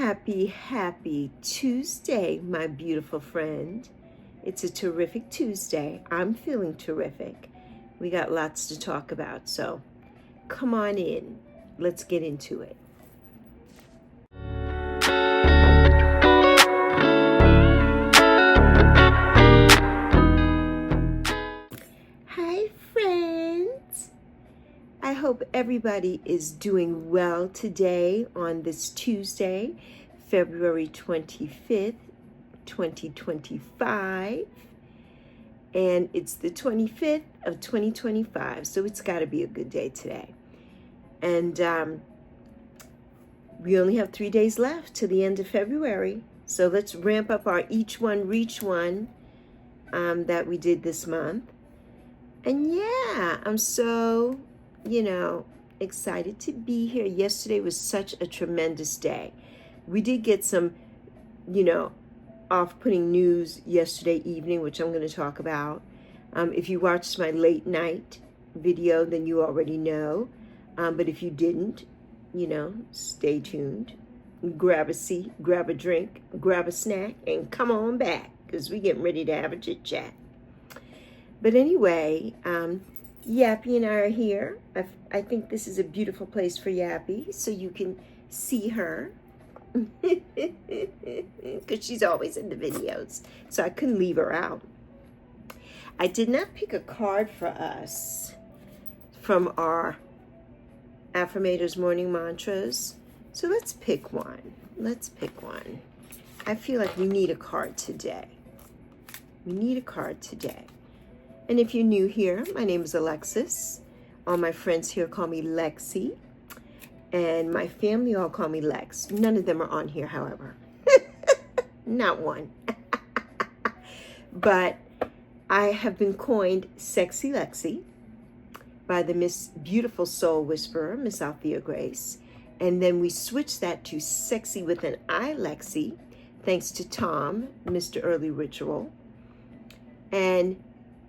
Happy Tuesday, my beautiful friend. It's a terrific Tuesday. I'm feeling terrific. We got lots to talk about, so come on in. Let's get into it. Hi, friends. I hope everybody is doing well today on this Tuesday, February 25th, 2025. And it's the 25th of 2025, so it's got to be a good day today. And we only have 3 days left to the end of February. So let's ramp up our Each One Reach One that we did this month. And yeah, I'm so excited to be here. Yesterday was such a tremendous day. We did get some, off-putting news yesterday evening, which I'm going to talk about. If you watched my late night video, then you already know. But if you didn't, stay tuned. Grab a seat, grab a drink, grab a snack, and come on back, because we're getting ready to have a chit-chat. But anyway, Yappy and I are here. I think this is a beautiful place for Yappy, so you can see her. Because she's always in the videos, so I couldn't leave her out. I did not pick a card for us from our Affirmators morning mantras, so let's pick one. I feel like we need a card today. And if you're new here, my name is Alexis. All my friends here call me Lexi. And my family all call me Lex. None of them are on here, however. Not one. But I have been coined Sexi Lexi by the Miss Beautiful Soul Whisperer, Miss Althea Grace. And then we switched that to Sexy with an I Lexi, thanks to Tom, Mr. Early Ritual. And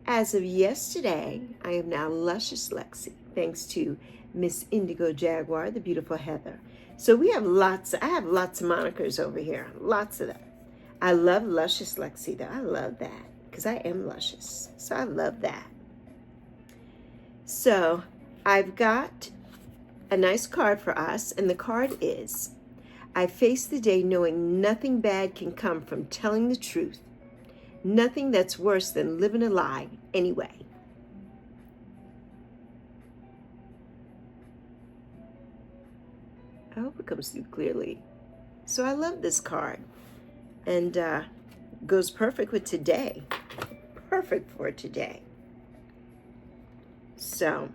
as of yesterday, I am now Luscious Lexi, thanks to Miss Indigo Jaguar, the beautiful Heather. So I have lots of monikers over here, lots of them. I love Luscious Lexi, though. I love that, because I am luscious. So I love that. So I've got a nice card for us, and the card is, I face the day knowing nothing bad can come from telling the truth. Nothing that's worse than living a lie anyway. I hope it comes through clearly. So I love this card. And goes perfect with today. Perfect for today. So,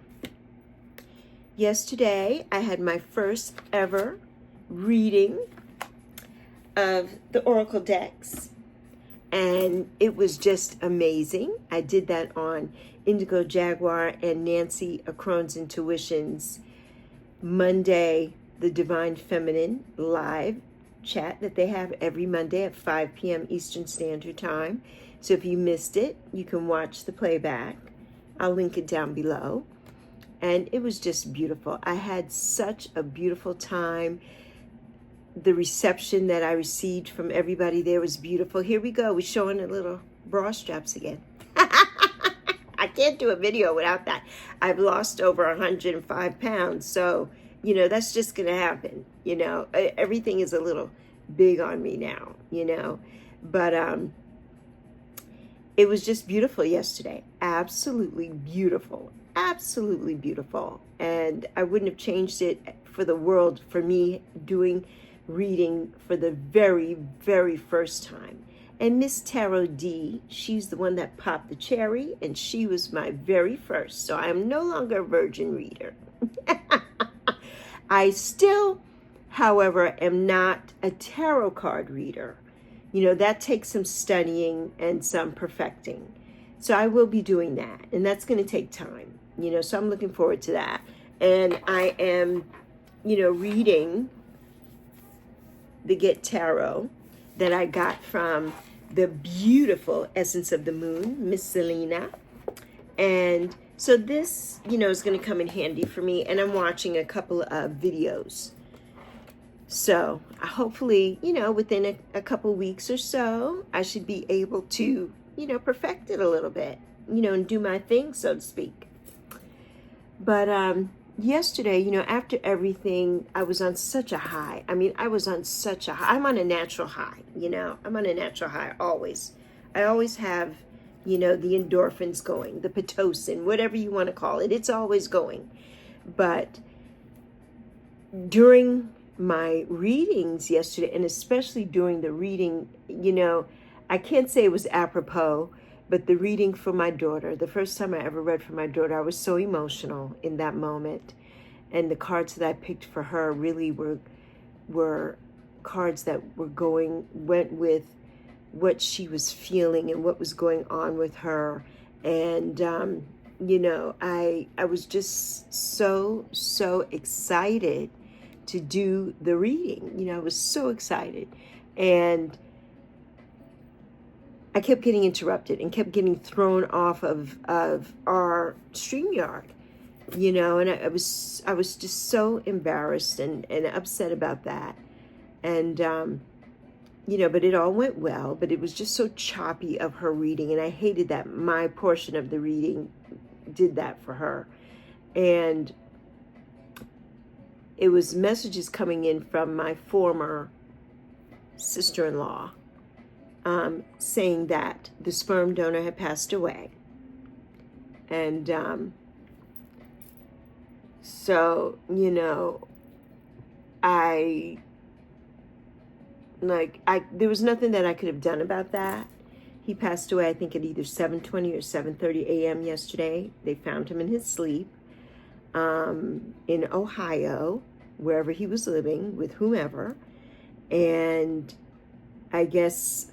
yesterday I had my first ever reading of the Oracle decks. And it was just amazing. I did that on Indigo Jaguar and Nancy Acrone's Intuitions Monday, the Divine Feminine live chat that they have every Monday at 5 p.m. Eastern Standard Time. So if you missed it, you can watch the playback. I'll link it down below. And it was just beautiful. I had such a beautiful time. The reception that I received from everybody there was beautiful. Here we go. We're showing a little bra straps again. I can't do a video without that. I've lost over 105 pounds. So, that's just going to happen. Everything is a little big on me now, But it was just beautiful yesterday. Absolutely beautiful. Absolutely beautiful. And I wouldn't have changed it for the world for me doing reading for the very, very first time. And Miss Tarot D, she's the one that popped the cherry, and she was my very first. So I am no longer a virgin reader. I still, however, am not a tarot card reader. That takes some studying and some perfecting. So I will be doing that, and that's going to take time. So I'm looking forward to that. And I am, reading the Get Tarot that I got from the beautiful Essence of the Moon, Miss Selena. And so this, is going to come in handy for me. And I'm watching a couple of videos. So I hopefully, within a couple weeks or so, I should be able to, perfect it a little bit, and do my thing, so to speak. But yesterday, after everything, I was on such a high. I mean, I was on such a high. I'm on a natural high, I'm on a natural high always. I always have, the endorphins going, the Pitocin, whatever you want to call it. It's always going. But during my readings yesterday, and especially during the reading, I can't say it was apropos, but the reading for my daughter, the first time I ever read for my daughter, I was so emotional in that moment. And the cards that I picked for her really were cards that went with what she was feeling and what was going on with her. And, I was just so excited to do the reading. I was so excited. And I kept getting interrupted and kept getting thrown off of our StreamYard, and I was just so embarrassed and upset about that. And, but it all went well, but it was just so choppy of her reading. And I hated that my portion of the reading did that for her. And it was messages coming in from my former sister-in-law, saying that the sperm donor had passed away. And so, there was nothing that I could have done about that. He passed away, I think, at either 7:20 or 7:30 a.m. yesterday. They found him in his sleep in Ohio, wherever he was living, with whomever. And I guess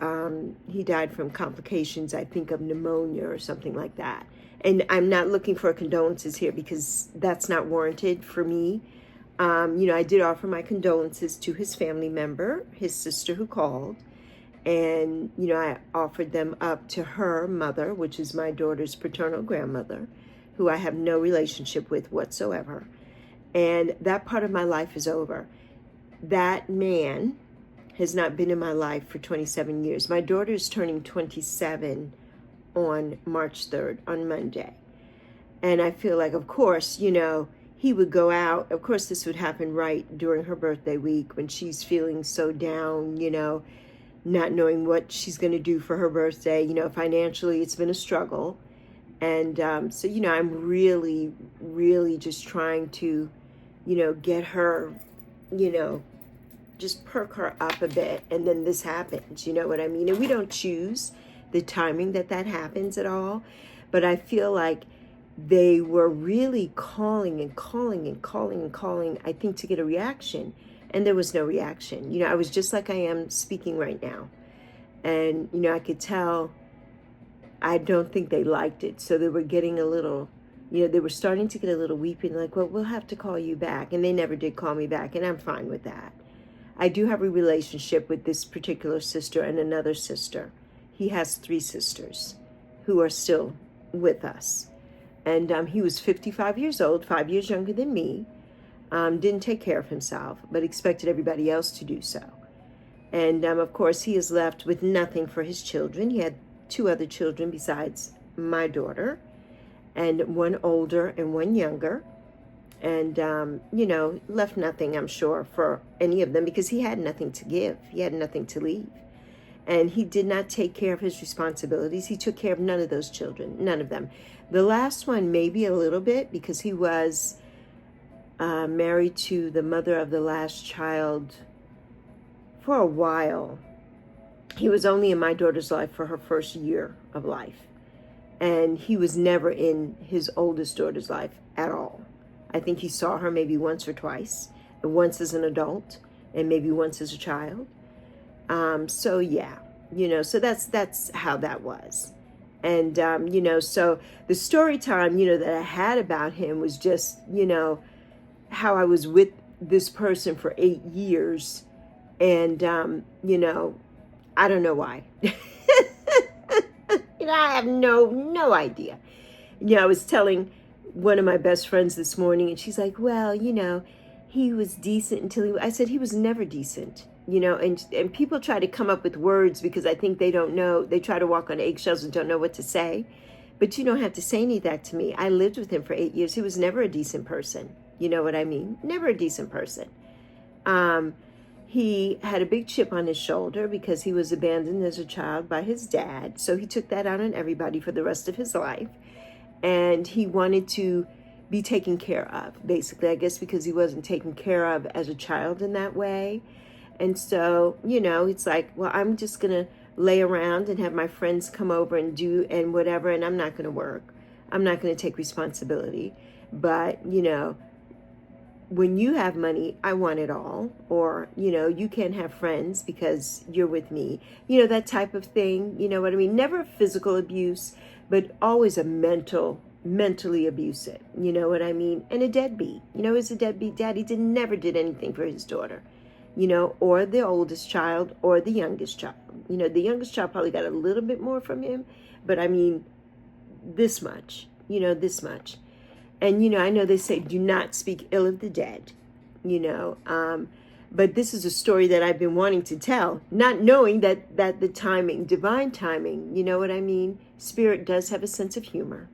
he died from complications, I think, of pneumonia or something like that. And I'm not looking for condolences here because that's not warranted for me. I did offer my condolences to his family member, his sister who called. And, I offered them up to her mother, which is my daughter's paternal grandmother, who I have no relationship with whatsoever. And that part of my life is over. That man has not been in my life for 27 years. My daughter is turning 27 on March 3rd, on Monday. And I feel like, of course, he would go out. Of course, this would happen right during her birthday week when she's feeling so down, not knowing what she's going to do for her birthday. Financially, it's been a struggle. And so, I'm really, really just trying to, get her, just perk her up a bit. And then this happens, you know what I mean? And we don't choose the timing that happens at all. But I feel like they were really calling, I think, to get a reaction. And there was no reaction. I was just like I am speaking right now. And, I could tell, I don't think they liked it. So they were getting a little, they were starting to get a little weeping, like, well, we'll have to call you back. And they never did call me back. And I'm fine with that. I do have a relationship with this particular sister and another sister. He has 3 sisters who are still with us. And he was 55 years old, 5 years younger than me. Didn't take care of himself, but expected everybody else to do so. And of course, he is left with nothing for his children. He had 2 other children besides my daughter, and one older and one younger. And, left nothing, I'm sure, for any of them because he had nothing to give. He had nothing to leave. And he did not take care of his responsibilities. He took care of none of those children, none of them. The last one, maybe a little bit, because he was married to the mother of the last child for a while. He was only in my daughter's life for her first year of life. And he was never in his oldest daughter's life at all. I think he saw her maybe once or twice, once as an adult and maybe once as a child. So yeah, so that's how that was. And, so the story time, that I had about him was just, how I was with this person for 8 years. And, I don't know why. I have no idea. I was telling one of my best friends this morning, and she's like, well, he was decent until I said he was never decent, you know, and people try to come up with words because I think they don't know, they try to walk on eggshells and don't know what to say, but you don't have to say any of that to me. I lived with him for 8 years. He was never a decent person. You know what I mean? Never a decent person. He had a big chip on his shoulder because he was abandoned as a child by his dad. So he took that out on everybody for the rest of his life. And he wanted to be taken care of, basically, I guess, because he wasn't taken care of as a child in that way. And so, you know, it's like, well, I'm just going to lay around and have my friends come over and do and whatever, and I'm not going to work. I'm not going to take responsibility. But, you know, when you have money, I want it all. Or, you know, you can't have friends because you're with me. You know, that type of thing. You know what I mean? Never physical abuse, but always a mentally abusive. You know what I mean? And a deadbeat. You know, he's a deadbeat dad. He never did anything for his daughter. You know, or the oldest child or the youngest child. You know, the youngest child probably got a little bit more from him, but I mean, this much, you know, this much. And, you know, I know they say, do not speak ill of the dead, you know, but this is a story that I've been wanting to tell, not knowing that the timing, divine timing, you know what I mean? Spirit does have a sense of humor.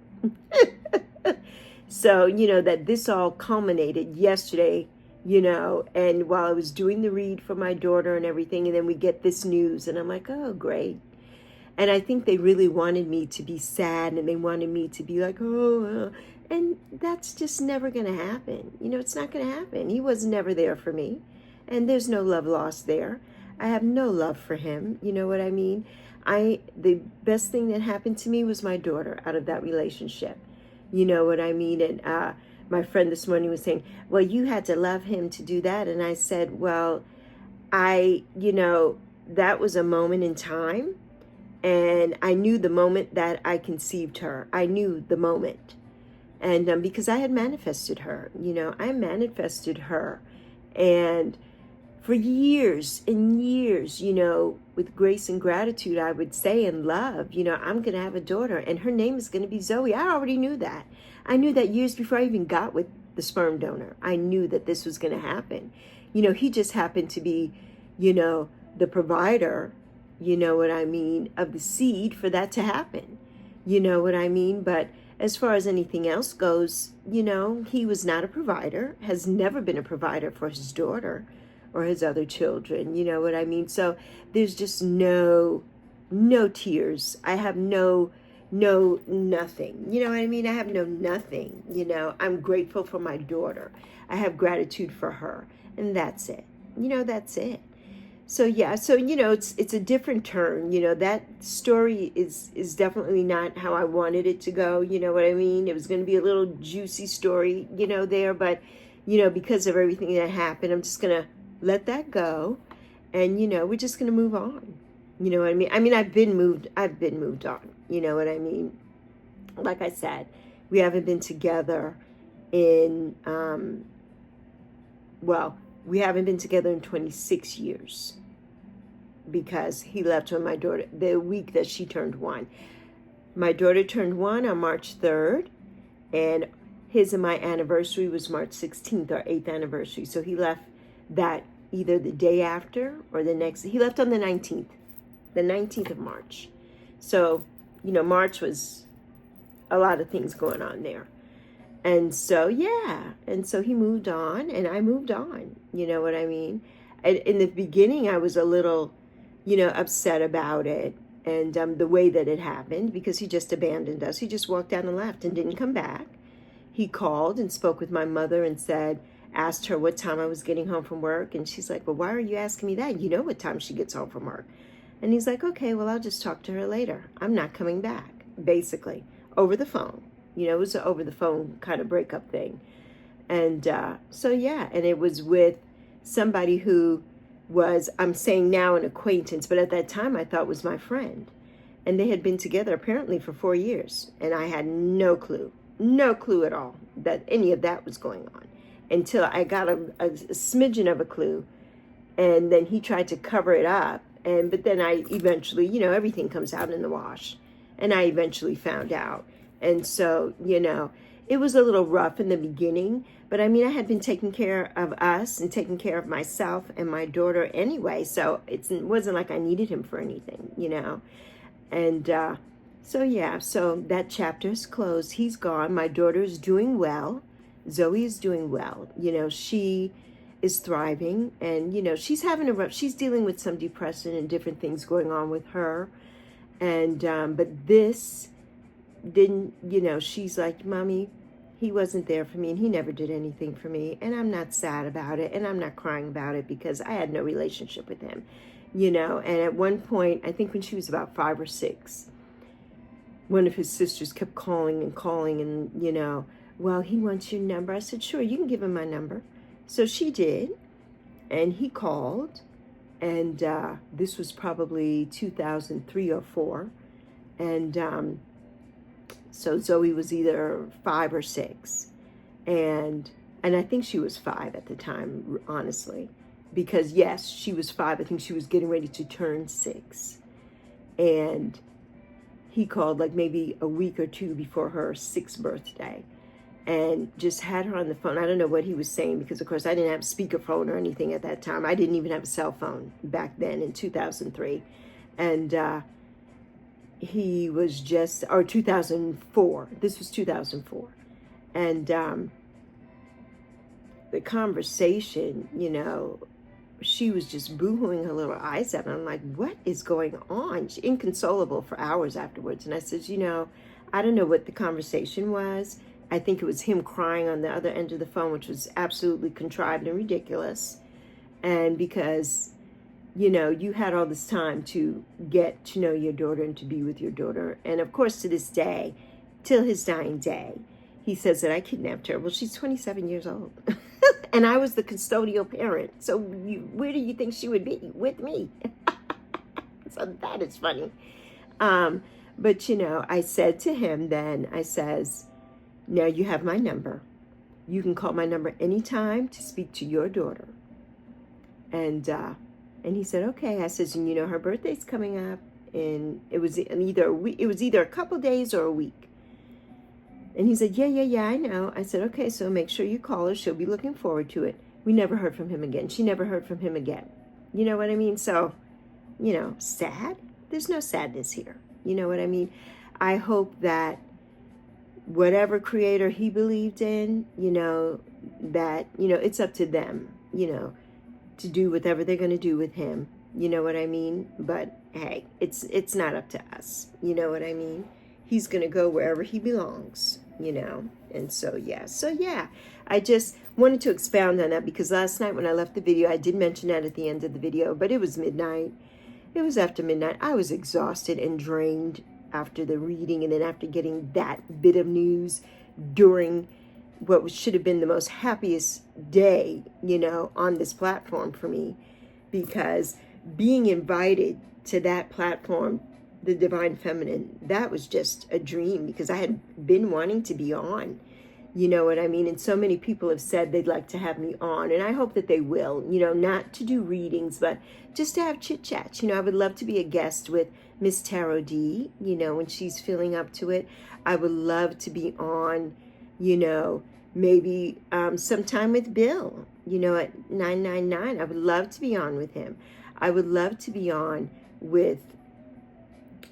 So, you know, that this all culminated yesterday, you know, and while I was doing the read for my daughter and everything, and then we get this news, and I'm like, oh, great. And I think they really wanted me to be sad, and they wanted me to be like, oh, and that's just never going to happen. You know, it's not going to happen. He was never there for me, and there's no love lost there. I have no love for him. You know what I mean? The best thing that happened to me was my daughter out of that relationship. You know what I mean? And my friend this morning was saying, well, you had to love him to do that. And I said, well, you know, that was a moment in time. And I knew the moment that I conceived her. I knew the moment. And because I had manifested her, you know, I manifested her. And for years and years, you know, with grace and gratitude, I would say, and love, you know, I'm going to have a daughter and her name is going to be Zoe. I already knew that. I knew that years before I even got with the sperm donor. I knew that this was going to happen. You know, he just happened to be, you know, the provider, you know what I mean, of the seed for that to happen. You know what I mean? But as far as anything else goes, you know, he was not a provider, has never been a provider for his daughter or his other children. You know what I mean? So there's just no tears. I have no nothing. You know what I mean? I have no nothing. You know, I'm grateful for my daughter. I have gratitude for her. And that's it. You know, that's it. So yeah, so you know, it's a different turn. You know, that story is definitely not how I wanted it to go. You know what I mean? It was going to be a little juicy story, you know, there, but you know, because of everything that happened, I'm just going to let that go, and you know, we're just going to move on. You know what I mean? I mean, I've been moved on. You know what I mean? Like I said, we haven't been together in we haven't been together in 26 years. Because he left when my daughter, the week that she turned 1. My daughter turned 1 on March 3rd, and his and my anniversary was March 16th, our 8th anniversary. So he left that either the day after or the next. He left on the 19th of March. So, you know, March was a lot of things going on there. And so, yeah, and so he moved on, and I moved on. You know what I mean? And in the beginning, I was a little, you know, upset about it and the way that it happened, because he just abandoned us. He just walked out and left and didn't come back. He called and spoke with my mother and asked her what time I was getting home from work. And she's like, well, why are you asking me that? You know what time she gets home from work. And he's like, okay, well, I'll just talk to her later. I'm not coming back, basically, over the phone. You know, it was an over the phone kind of breakup thing. And so, yeah, and it was with somebody who was, I'm saying now, an acquaintance, but at that time I thought was my friend. And they had been together apparently for 4 years. And I had no clue at all that any of that was going on until I got a smidgen of a clue. And then he tried to cover it up. But then I eventually, you know, everything comes out in the wash. And I eventually found out. And so, you know, it was a little rough in the beginning, but I mean, I had been taking care of us and taking care of myself and my daughter anyway, so it wasn't like I needed him for anything, you know. And so yeah, so that chapter is closed. He's gone. My daughter is doing well. Zoe is doing well. You know, she is thriving, and you know, she's dealing with some depression and different things going on with her. And but this didn't, you know, she's like, Mommy, he wasn't there for me, and he never did anything for me, and I'm not sad about it, and I'm not crying about it, because I had no relationship with him, you know. And at one point, I think when she was about 5 or 6, one of his sisters kept calling and, you know, well, he wants your number. I said, sure, you can give him my number. So she did, and he called, and this was probably 2003 or 4, and so Zoe was either 5 or 6, and I think she was 5 at the time, honestly, because yes, she was 5. I think she was getting ready to turn 6, and he called like maybe a week or 2 before her 6th birthday, and just had her on the phone. I don't know what he was saying, because of course I didn't have speakerphone or anything at that time. I didn't even have a cell phone back then in 2003, and he was just, or 2004, this was 2004, and the conversation, you know, she was just boo-hooing her little eyes out, and I'm like, what is going on? She's inconsolable for hours afterwards. And I said, you know, I don't know what the conversation was. I think it was him crying on the other end of the phone, which was absolutely contrived and ridiculous. And because, you know, you had all this time to get to know your daughter and to be with your daughter. And of course, to this day, till his dying day, he says that I kidnapped her. Well, she's 27 years old. And I was the custodial parent. So where do you think she would be? With me. So that is funny. But, you know, I said to him then, I says, now you have my number. You can call my number anytime to speak to your daughter. And he said, okay. I says, and you know, her birthday's coming up, and it was either a couple days or a week. And he said, yeah, I know. I said, okay, so make sure you call her. She'll be looking forward to it. We never heard from him again. She never heard from him again. You know what I mean? So, you know, sad? There's no sadness here. You know what I mean? I hope that whatever creator he believed in, you know, that, you know, it's up to them, you know, to do whatever they're going to do with him. You know what I mean? But hey, it's not up to us. You know what I mean? He's going to go wherever he belongs, you know. And so yeah, I just wanted to expound on that, because last night when I left the video, I did mention that at the end of the video, but it was midnight. It was after midnight. I was exhausted and drained after the reading, and then after getting that bit of news during what should have been the most happiest day, you know, on this platform for me, because being invited to that platform, the Divine Feminine, that was just a dream, because I had been wanting to be on, you know what I mean? And so many people have said they'd like to have me on, and I hope that they will, you know, not to do readings, but just to have chit chats. You know, I would love to be a guest with Miss Tarot D, you know, when she's feeling up to it. I would love to be on, you know, maybe sometime with Bill, you know, at 999. I would love to be on with him. I would love to be on with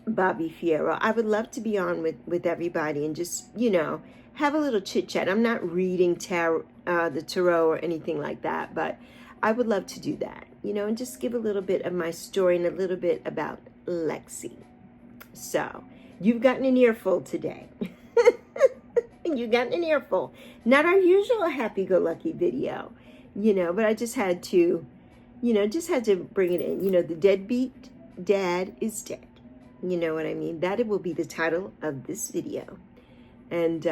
Bobby Fierro. I would love to be on with everybody and just, you know, have a little chit chat. I'm not reading the tarot or anything like that, but I would love to do that, you know, and just give a little bit of my story and a little bit about Lexi. So you've gotten an earful today. You've gotten an earful. Not our usual happy-go-lucky video, you know, but I just had to, you know, bring it in. You know, the deadbeat dad is dead. You know what I mean? That it will be the title of this video. And,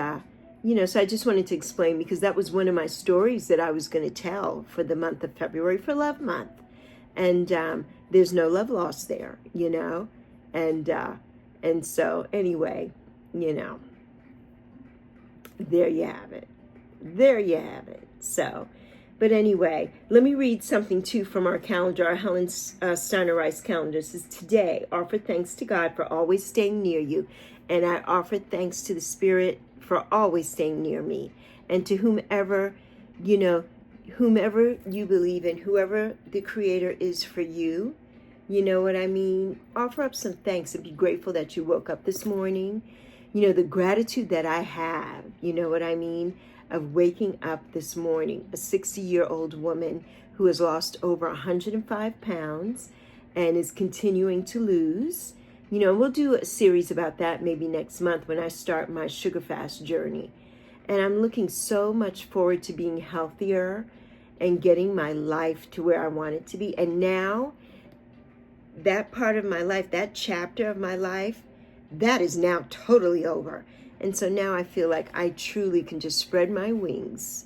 you know, so I just wanted to explain, because that was one of my stories that I was going to tell for the month of February, for Love Month. And there's no love lost there, you know. And so anyway, you know, there you have it. There you have it. So, but anyway, let me read something too from our calendar, our Helen Steiner Rice calendar. It says, today, offer thanks to God for always staying near you. And I offer thanks to the Spirit for always staying near me. And to whomever, whomever you believe in, whoever the Creator is for you, you know what I mean? Offer up some thanks and be grateful that you woke up this morning. The gratitude that I have, you know what I mean, of waking up this morning, a 60-year-old woman who has lost over 105 pounds and is continuing to lose. We'll do a series about that maybe next month when I start my sugar fast journey. And I'm looking so much forward to being healthier and getting my life to where I want it to be. And now, that part of my life, that chapter of my life, that is now totally over. And so now I feel like I truly can just spread my wings,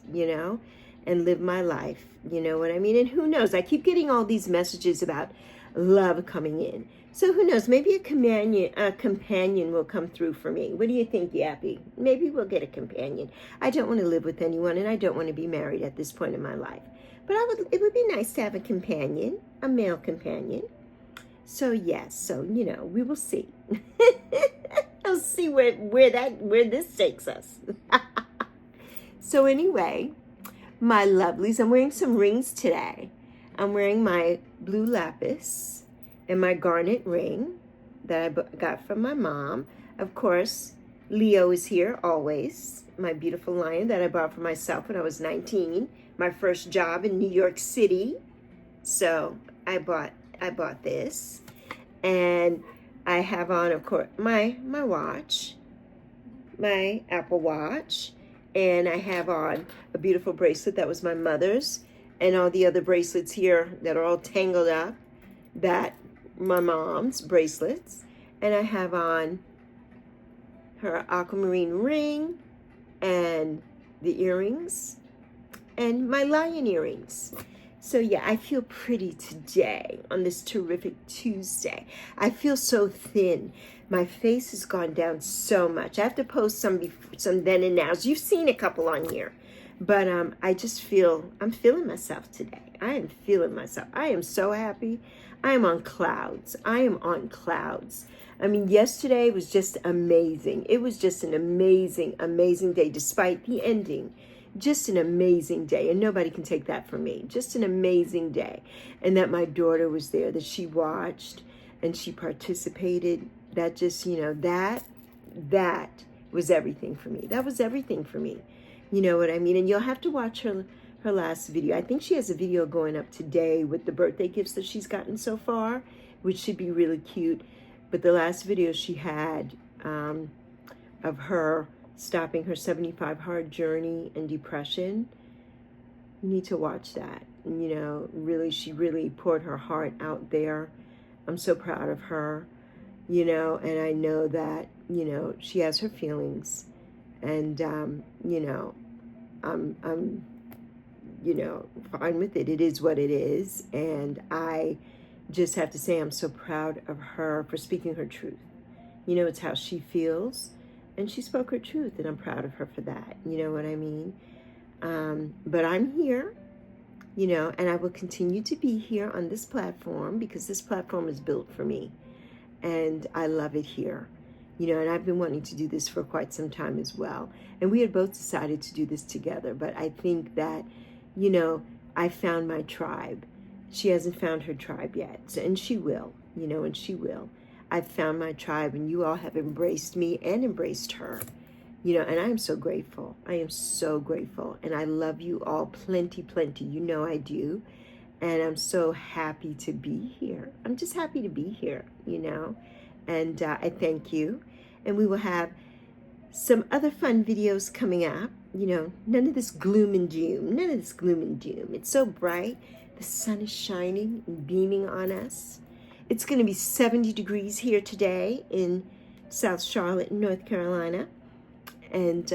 and live my life. You know what I mean? And who knows? I keep getting all these messages about love coming in. So who knows? Maybe a companion will come through for me. What do you think, Yappy? Maybe we'll get a companion. I don't want to live with anyone, and I don't want to be married at this point in my life. But it would be nice to have a companion, a male companion. So yes, we will see. I'll see where this takes us. So anyway, my lovelies, I'm wearing some rings today. I'm wearing my blue lapis and my garnet ring that I got from my mom. Of course, Leo is here always. My beautiful lion that I bought for myself when I was 19. My first job in New York City. So I bought this. And I have on, of course, my watch, my Apple Watch. And I have on a beautiful bracelet that was my mother's. And all the other bracelets here that are all tangled up, that my mom's bracelets. And I have on her aquamarine ring and the earrings and my lion earrings. So yeah, I feel pretty today on this terrific Tuesday. I feel so thin. My face has gone down so much. I have to post some then and nows. You've seen a couple on here. But I just I'm feeling myself today. I am feeling myself. I am so happy. I am on clouds. I am on clouds. I mean, yesterday was just amazing. It was just an amazing, amazing day, despite the ending. Just an amazing day, and nobody can take that from me. Just an amazing day. And that my daughter was there, that she watched and she participated. That just, that was everything for me. That was everything for me. You know what I mean? And you'll have to watch her last video. I think she has a video going up today with the birthday gifts that she's gotten so far, which should be really cute. But the last video she had of her stopping her 75 hard journey and depression, you need to watch that. Really, she really poured her heart out there. I'm so proud of her, and I know that, she has her feelings. And, I'm fine with it. It is what it is. And I just have to say I'm so proud of her for speaking her truth. It's how she feels. And she spoke her truth, and I'm proud of her for that. You know what I mean? But I'm here, and I will continue to be here on this platform because this platform is built for me. And I love it here. And I've been wanting to do this for quite some time as well. And we had both decided to do this together. But I think that, I found my tribe. She hasn't found her tribe yet. And she will, and she will. I've found my tribe, and you all have embraced me and embraced her. And I am so grateful. I am so grateful. And I love you all plenty, plenty. I do. And I'm so happy to be here. I'm just happy to be here, And I thank you. And we will have some other fun videos coming up. None of this gloom and doom. None of this gloom and doom. It's so bright. The sun is shining and beaming on us. It's going to be 70 degrees here today in South Charlotte, North Carolina. And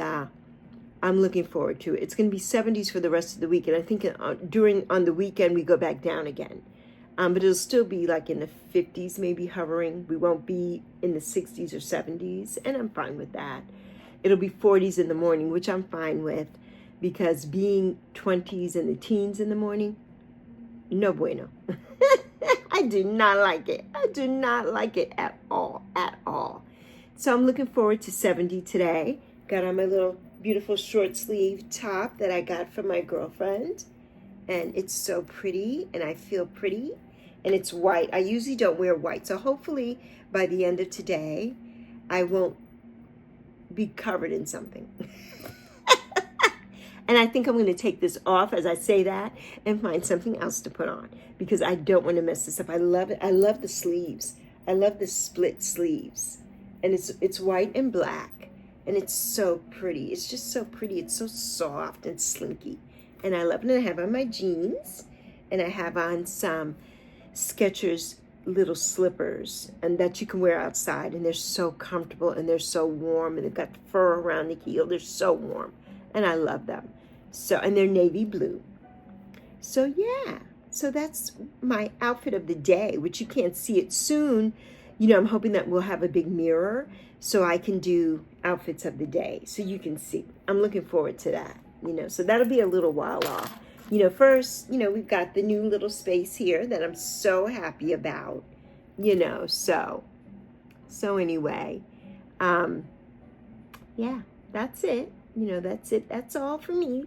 I'm looking forward to it. It's going to be 70s for the rest of the week. And I think on the weekend, we go back down again. But it'll still be like in the 50s, maybe hovering. We won't be in the 60s or 70s, and I'm fine with that. It'll be 40s in the morning, which I'm fine with, because being 20s and the teens in the morning, no bueno. I do not like it. I do not like it at all, at all. So I'm looking forward to 70 today. got on my little beautiful short sleeve top that I got from my girlfriend. And it's so pretty, and I feel pretty. And it's white. I usually don't wear white. So hopefully by the end of today, I won't be covered in something. And I think I'm going to take this off as I say that and find something else to put on because I don't want to mess this up. I love it. I love the sleeves. I love the split sleeves. And it's white and black. And it's so pretty. It's just so pretty. It's so soft and slinky. And I love it. And I have on my jeans. And I have on some Skechers little slippers and that you can wear outside. And they're so comfortable and they're so warm. And they've got fur around the heel. They're so warm. And I love them. So, and they're navy blue. So yeah, so that's my outfit of the day, which you can't see it soon. You know, I'm hoping that we'll have a big mirror so I can do outfits of the day so you can see. I'm looking forward to that, you know, so that'll be a little while off. You know, first, you know, we've got the new little space here that I'm so happy about, you know, so anyway, yeah, that's it. You know, that's it. That's all for me.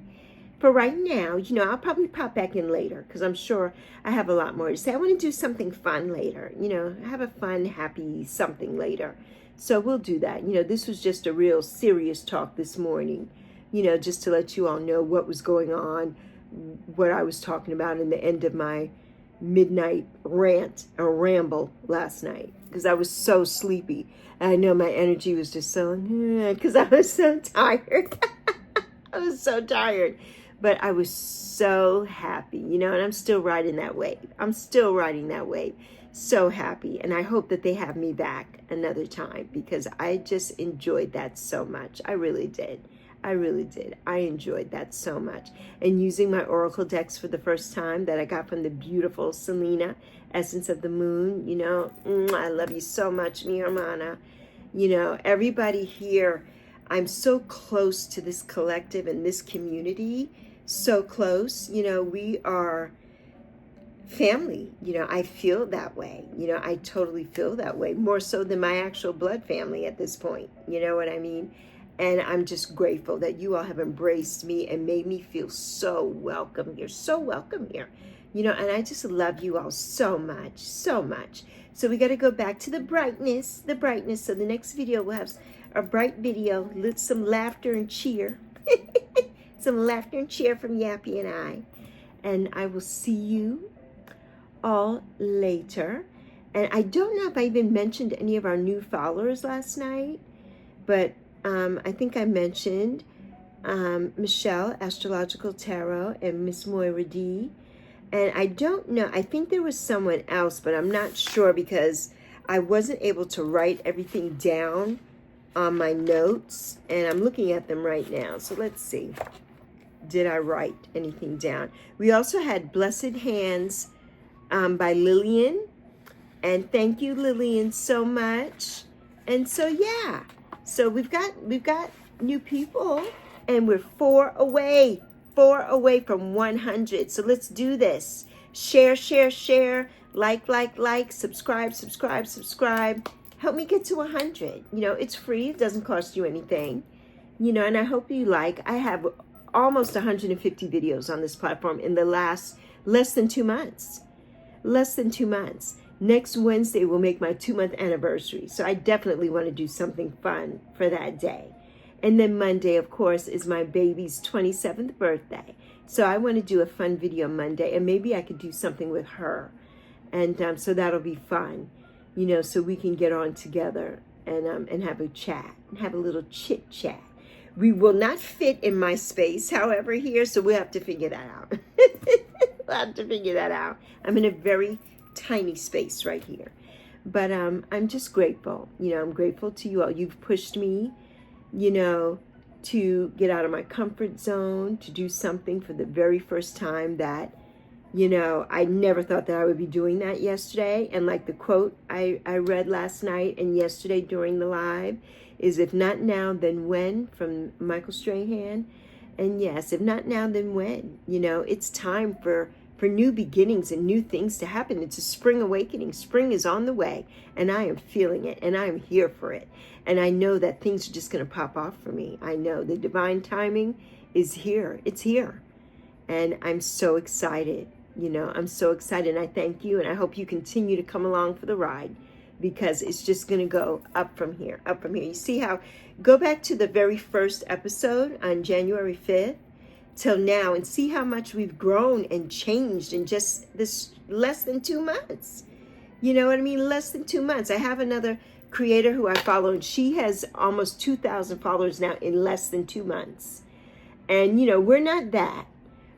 For right now, you know, I'll probably pop back in later because I'm sure I have a lot more to say. I want to do something fun later, you know, have a fun, happy something later. So we'll do that. You know, this was just a real serious talk this morning, you know, just to let you all know what was going on, what I was talking about in the end of my midnight rant or ramble last night because I was so sleepy. I know my energy was just so, because I was so tired. I was so tired. But I was so happy, you know, and I'm still riding that wave. I'm still riding that wave. So happy. And I hope that they have me back another time because I just enjoyed that so much. I really did. I really did. I enjoyed that so much. And using my Oracle decks for the first time that I got from the beautiful Selena, Essence of the Moon, you know, I love you so much, mi hermana. You know, everybody here, I'm so close to this collective and this community, so close. You know, we are family. You know, I feel that way. You know, I totally feel that way, more so than my actual blood family at this point. You know what I mean? And I'm just grateful that you all have embraced me and made me feel so welcome here, so welcome here. You know, and I just love you all so much, so much. So we got to go back to the brightness. So the next video we'll have a bright video, with some laughter and cheer. Some laughter and cheer from Yappy and I. And I will see you all later. And I don't know if I even mentioned any of our new followers last night, but I think I mentioned Michelle, Astrological Tarot, and Miss Moira D. And I don't know, I think there was someone else, but I'm not sure because I wasn't able to write everything down on my notes. And I'm looking at them right now. So let's see. Did I write anything down? We also had Blessed Hands by Lillian. And thank you, Lillian, so much. And so, yeah. So we've got new people, and we're 4 away from 100. So let's do this. Share, like, subscribe. Help me get to 100. You know, it's free. It doesn't cost you anything. You know, and I hope you like. I have almost 150 videos on this platform in the less than 2 months. Next Wednesday will make my 2-month anniversary. So I definitely want to do something fun for that day. And then Monday, of course, is my baby's 27th birthday. So I want to do a fun video Monday. And maybe I could do something with her. And so that'll be fun. You know, so we can get on together and have a chat. And have a little chit chat. We will not fit in my space, however, here. So we'll have to figure that out. I'm in a very tiny space right here, but I'm just grateful. You know, I'm grateful to you all. You've pushed me, you know, to get out of my comfort zone, to do something for the very first time that, you know, I never thought that I would be doing that yesterday. And like the quote I read last night and yesterday during the live is, if not now, then when, from Michael Strahan. And yes, if not now, then when? You know, it's time for for new beginnings and new things to happen. It's a spring awakening. Spring is on the way, and I am feeling it, and I am here for it. And I know that things are just going to pop off for me. I know the divine timing is here. It's here. And I'm so excited. You know, I'm so excited. And I thank you, and I hope you continue to come along for the ride, because it's just going to go up from here, up from here. You see how, go back to the very first episode on January 5th till now and see how much we've grown and changed in just this less than 2 months. You know what I mean? Less than 2 months. I have another creator who I follow, and she has almost 2,000 followers now in less than 2 months. And, you know, we're not that,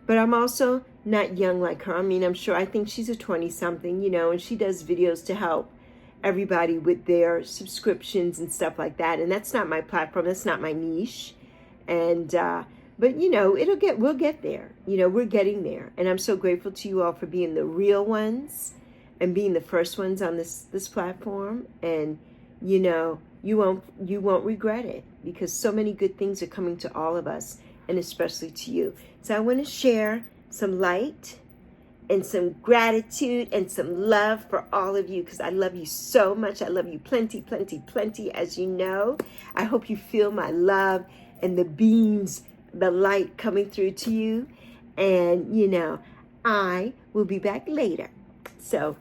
but I'm also not young like her. I mean, I think she's a 20-something, you know, and she does videos to help everybody with their subscriptions and stuff like that. And that's not my platform. That's not my niche. And, but you know, we'll get there. You know, we're getting there. And I'm so grateful to you all for being the real ones and being the first ones on this platform. And, you know, you won't regret it, because so many good things are coming to all of us, and especially to you. So I want to share some light and some gratitude and some love for all of you, because I love you so much. I love you plenty, plenty, plenty, as you know. I hope you feel my love and the beams, the light coming through to you. And, you know, I will be back later. So,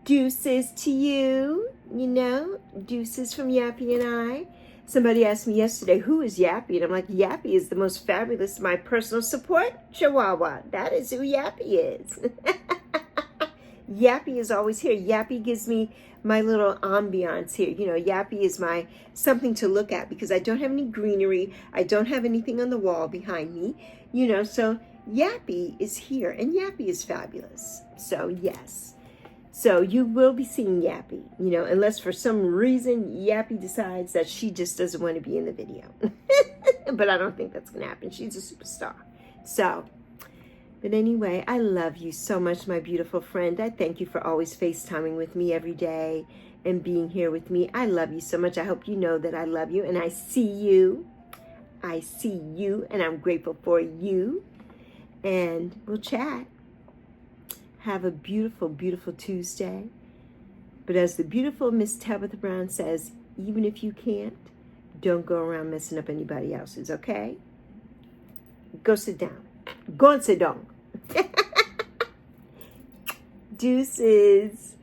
deuces to you, you know, deuces from Yappy and I. Somebody asked me yesterday, who is Yappy? And I'm like, Yappy is the most fabulous, my personal support chihuahua. That is who Yappy is. Yappy is always here. Yappy gives me my little ambiance here. You know, Yappy is my something to look at, because I don't have any greenery. I don't have anything on the wall behind me. You know, so Yappy is here, and Yappy is fabulous. So, yes. So you will be seeing Yappy, you know, unless for some reason Yappy decides that she just doesn't want to be in the video. But I don't think that's going to happen. She's a superstar. So, but anyway, I love you so much, my beautiful friend. I thank you for always FaceTiming with me every day and being here with me. I love you so much. I hope you know that I love you, and I see you. I see you, and I'm grateful for you. And we'll chat. Have a beautiful, beautiful Tuesday. But as the beautiful Miss Tabitha Brown says, even if you can't, don't go around messing up anybody else's, okay? Go sit down. Go and sit down. Deuces.